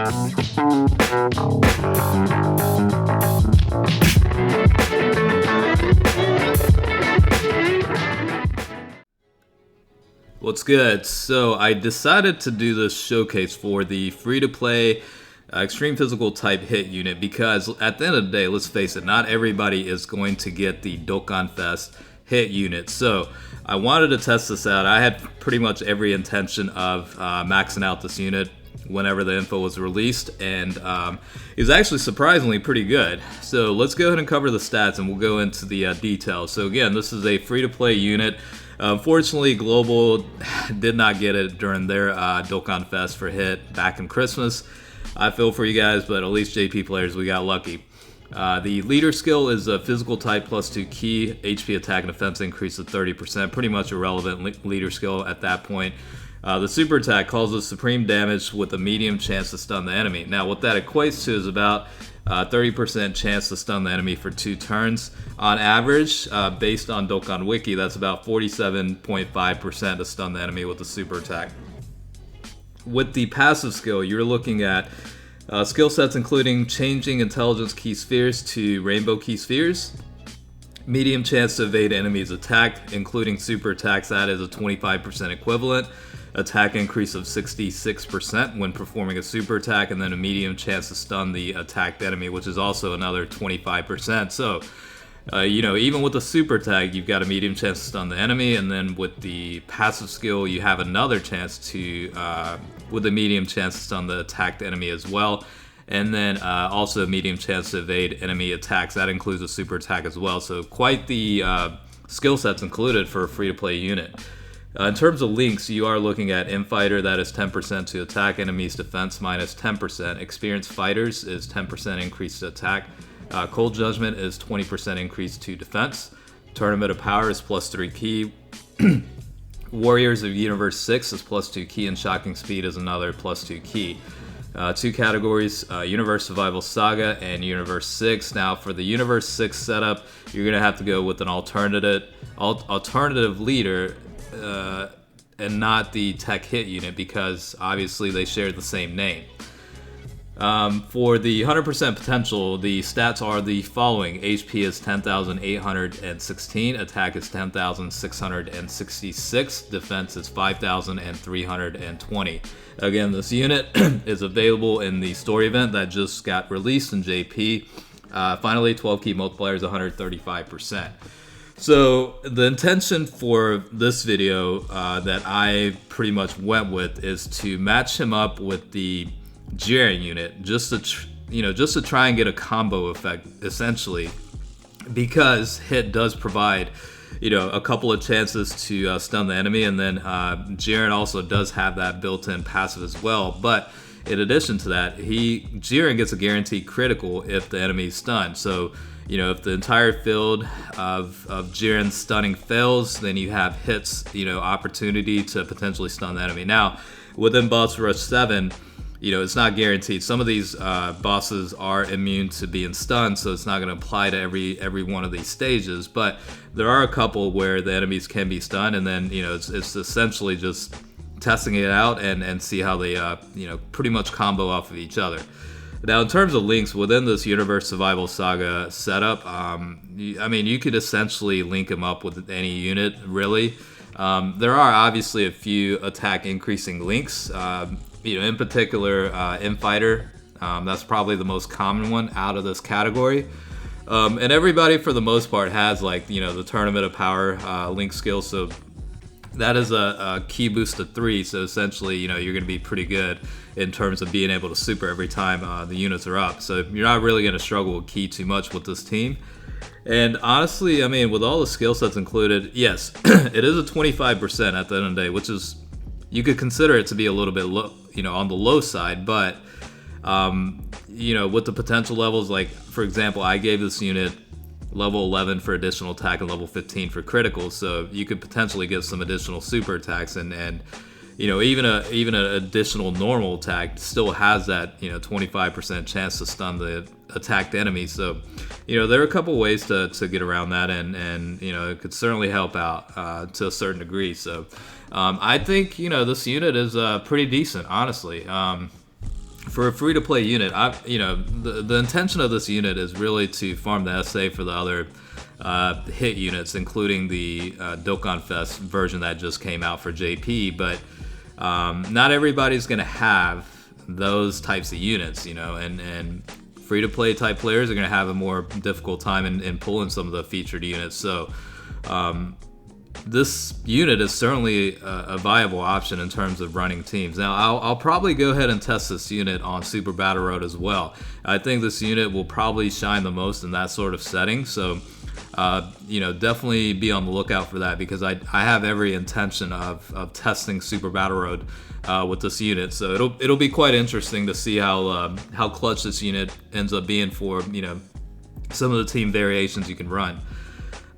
What's good? So I decided to do this showcase for the free-to-play extreme physical type hit unit because at the end of the day, let's face it, not everybody is going to get the Dokkan Fest hit unit. So I wanted to test this out. I had pretty much every intention of maxing out this unit whenever the info was released, and it was actually surprisingly pretty good. So let's go ahead and cover the stats and we'll go into the details. So again, this is a free-to-play unit. Unfortunately, Global did not get it during their Dokkan Fest for hit back in Christmas. I feel for you guys, but at least JP players, we got lucky. The leader skill is a physical type plus 2 key, HP attack and defense increase of 30%, pretty much irrelevant leader skill at that point. The super attack causes supreme damage with a medium chance to stun the enemy. Now what that equates to is about 30% chance to stun the enemy for 2 turns. On average, based on Dokkan Wiki, that's about 47.5% to stun the enemy with the super attack. With the passive skill, you're looking at skill sets including changing intelligence Ki Spheres to rainbow Ki Spheres, medium chance to evade enemies' attack, including super attacks, that is a 25% equivalent, attack increase of 66% when performing a super attack, and then a medium chance to stun the attacked enemy, which is also another 25%. So, even with the super attack, you've got a medium chance to stun the enemy, and then with the passive skill, you have another chance to, with a medium chance to stun the attacked enemy as well, and then also a medium chance to evade enemy attacks. That includes a super attack as well. So quite the skill sets included for a free-to-play unit. In terms of links, you are looking at Infighter, that is 10% to attack enemies defense minus 10%. Experienced Fighters is 10% increase to attack. Cold Judgment is 20% increase to defense. Tournament of Power is plus 3 key. Warriors of Universe 6 is plus 2 key, and Shocking Speed is another plus 2 key. 2 categories, Universe Survival Saga and Universe 6. Now for the Universe 6 setup, you're going to have to go with an alternative leader and not the tech hit unit because obviously they share the same name. For the 100% potential, the stats are the following. HP is 10,816, attack is 10,666, defense is 5,320. Again, this unit is available in the story event that just got released in JP. Finally, 12 Ki Multiplier is 135%. So the intention for this video that I pretty much went with is to match him up with the Jiren unit, just to try and get a combo effect essentially, because hit does provide a couple of chances to stun the enemy, and then Jiren also does have that built-in passive as well. But in addition to that, Jiren gets a guaranteed critical if the enemy is stunned. So if the entire field of Jiren stunning fails, then you have hits, opportunity to potentially stun the enemy. Now, within Boss Rush 7, it's not guaranteed. Some of these bosses are immune to being stunned, so it's not going to apply to every one of these stages. But there are a couple where the enemies can be stunned, and then it's essentially just testing it out and see how they pretty much combo off of each other. Now, in terms of links within this Universe Survival Saga setup, you could essentially link them up with any unit, really. There are obviously a few attack increasing links. In particular, Infighter. That's probably the most common one out of this category. And everybody, for the most part, has the Tournament of Power link skill. So that is a key boost of 3. So essentially, you're going to be pretty good in terms of being able to super every time the units are up. So you're not really going to struggle with key too much with this team. And honestly, with all the skill sets included, yes, it is a 25% at the end of the day, which is, you could consider it to be a little bit low, on the low side, but with the potential levels, like for example, I gave this unit level 11 for additional attack and level 15 for critical, so you could potentially get some additional super attacks, and even an additional normal attack still has that 25% chance to stun the attacked enemy. So there are a couple ways to get around that, and it could certainly help out to a certain degree. So I think this unit is pretty decent, honestly. for a free-to-play unit, the intention of this unit is really to farm the SA for the other hit units, including the Dokkan Fest version that just came out for JP. But not everybody's going to have those types of units, and free-to-play type players are going to have a more difficult time in pulling some of the featured units. So this unit is certainly a viable option in terms of running teams. Now, I'll probably go ahead and test this unit on Super Battle Road as well. I think this unit will probably shine the most in that sort of setting. So, definitely be on the lookout for that, because I have every intention of testing Super Battle Road with this unit. So it'll be quite interesting to see how clutch this unit ends up being for some of the team variations you can run.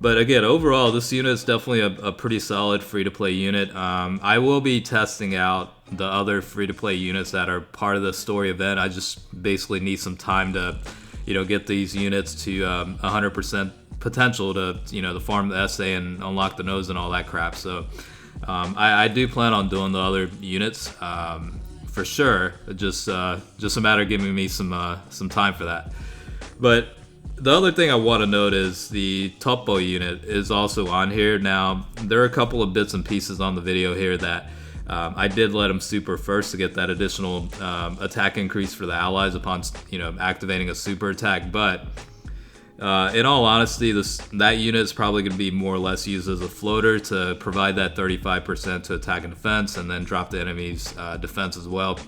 But again, overall, this unit is definitely a pretty solid free-to-play unit. I will be testing out the other free-to-play units that are part of the story event. I just basically need some time to, get these units to 100% potential to farm the SA and unlock the nose and all that crap. So I do plan on doing the other units for sure. Just a matter of giving me some time for that. But the other thing I want to note is the Topo unit is also on here. Now, there are a couple of bits and pieces on the video here that I did let him super first to get that additional attack increase for the allies upon activating a super attack. But in all honesty, that unit is probably going to be more or less used as a floater to provide that 35% to attack and defense, and then drop the enemy's defense as well.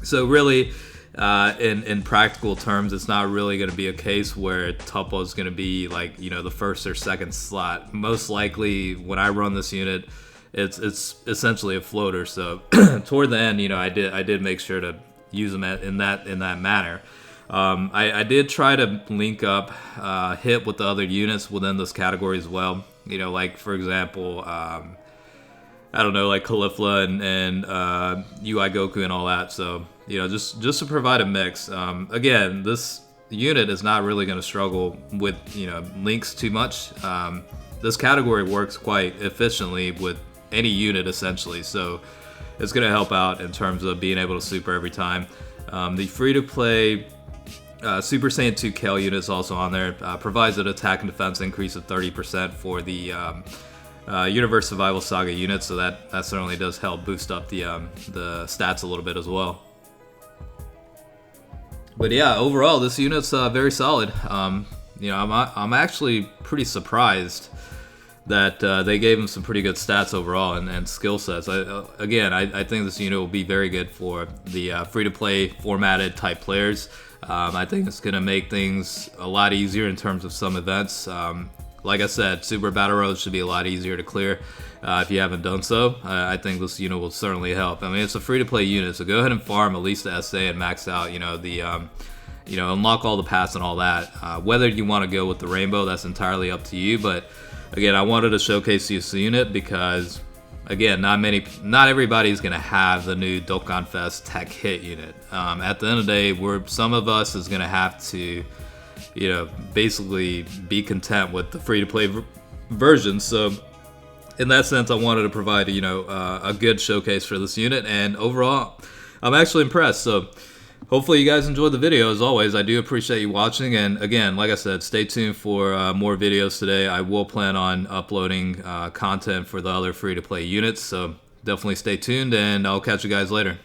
So really, in practical terms, it's not really going to be a case where Topo is going to be like the first or second slot. Most likely, when I run this unit, it's essentially a floater. So toward the end, I did make sure to use them in that manner. I did try to link up Hit with the other units within this category as well. Like for example, I don't know, like Caulifla and UI Goku and all that. So just to provide a mix. Again, this unit is not really going to struggle with links too much. This category works quite efficiently with any unit essentially, so it's going to help out in terms of being able to super every time. The free-to-play Super Saiyan 2 Kale unit is also on there. Provides an attack and defense increase of 30% for the Universe Survival Saga unit, so that certainly does help boost up the stats a little bit as well. But yeah, overall, this unit's very solid. I'm actually pretty surprised that they gave him some pretty good stats overall and skill sets. I think this unit will be very good for the free-to-play formatted type players. I think it's going to make things a lot easier in terms of some events. Like I said, Super Battle Road should be a lot easier to clear if you haven't done so. I think this unit will certainly help. I mean, it's a free-to-play unit, so go ahead and farm at least the SA and max out, unlock all the paths and all that. Whether you want to go with the rainbow, that's entirely up to you. But again, I wanted to showcase this unit because, again, not everybody's going to have the new Dokkan Fest Tech Hit unit. At the end of the day, some of us is going to have to, basically be content with the free-to-play version. So in that sense, I wanted to provide, a good showcase for this unit. And overall, I'm actually impressed. So hopefully you guys enjoyed the video. As always, I do appreciate you watching. And again, like I said, stay tuned for more videos today. I will plan on uploading content for the other free-to-play units. So definitely stay tuned, and I'll catch you guys later.